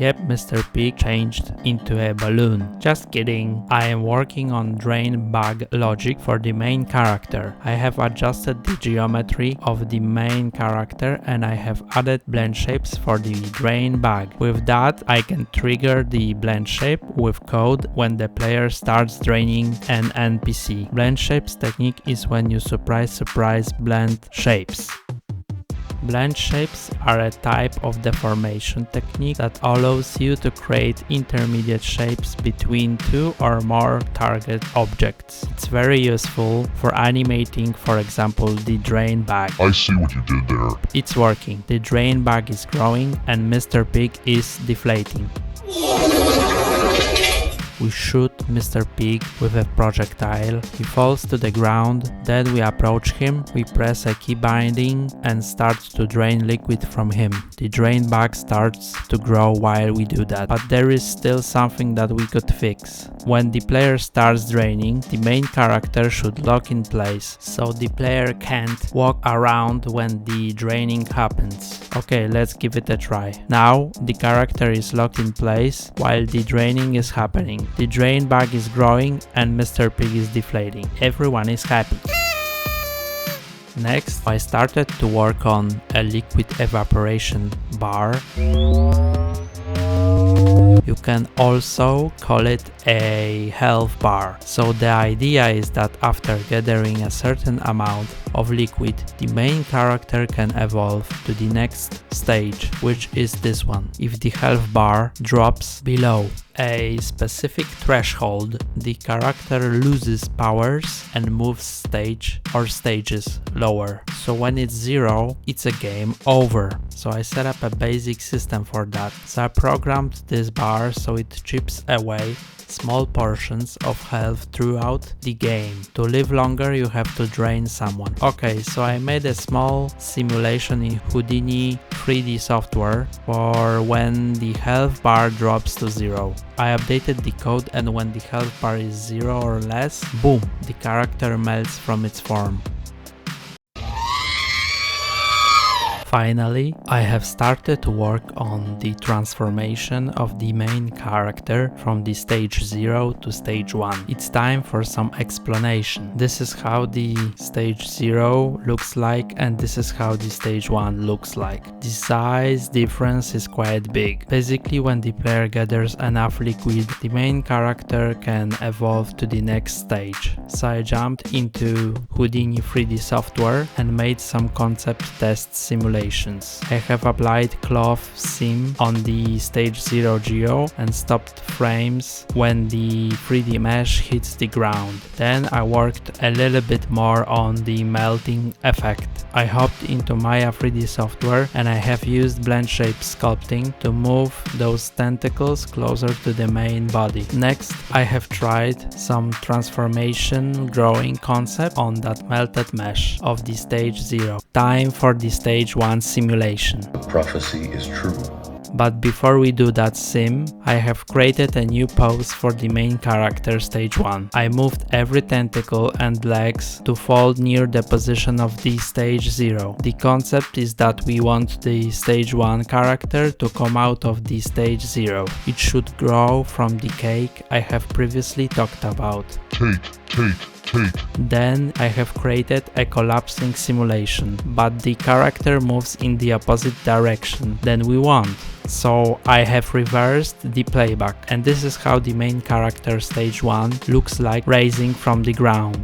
Yep, Mr. Pig changed into a balloon. Just kidding. I am working on drain bug logic for the main character. I have adjusted the geometry of the main character and I have added blend shapes for the drain bug. With that, I can trigger the blend shape with code when the player starts draining an NPC. Blend shapes technique is when you surprise blend shapes. Blend shapes are a type of deformation technique that allows you to create intermediate shapes between two or more target objects. It's very useful for animating, for example, the drain bug. I see what you did there. It's working. The drain bug is growing and Mr. Pig is deflating. We shoot Mr. Pig with a projectile, he falls to the ground, then we approach him, we press a key binding and start to drain liquid from him. The drain bug starts to grow while we do that, but there is still something that we could fix. When the player starts draining, the main character should lock in place, so the player can't walk around when the draining happens. Okay, let's give it a try. Now, the character is locked in place while the draining is happening. The drain bug is growing and Mr. Pig is deflating. Everyone is happy. Next, I started to work on a liquid evaporation bar. You can also call it a health bar. So the idea is that after gathering a certain amount of liquid, the main character can evolve to the next stage, which is this one. If the health bar drops below a specific threshold, the character loses powers and moves stage or stages lower. So when it's 0, it's a game over. So I set up a basic system for that. So I programmed this bar so it chips away small portions of health throughout the game. To live longer, you have to drain someone. Okay, so I made a small simulation in Houdini 3D software for when the health bar drops to 0. I updated the code and when the health bar is 0 or less, boom, the character melts from its form. Finally, I have started to work on the transformation of the main character from the stage 0 to stage 1. It's time for some explanation. This is how the stage 0 looks like and this is how the stage 1 looks like. The size difference is quite big. Basically, when the player gathers enough liquid, the main character can evolve to the next stage. So I jumped into Houdini 3D software and made some concept test simulations. I have applied cloth sim on the stage 0 geo and stopped frames when the 3D mesh hits the ground. Then I worked a little bit more on the melting effect. I hopped into Maya 3D software and I have used blend shape sculpting to move those tentacles closer to the main body. Next, I have tried some transformation drawing concept on that melted mesh of the stage 0. Time for the stage 1 simulation. The prophecy is true. But before we do that sim, I have created a new pose for the main character stage 1. I moved every tentacle and legs to fall near the position of the stage 0. The concept is that we want the stage 1 character to come out of the stage 0. It should grow from the cake I have previously talked about. Cake. Then I have created a collapsing simulation, but the character moves in the opposite direction than we want. So I have reversed the playback, and this is how the main character stage 1 looks like raising from the ground.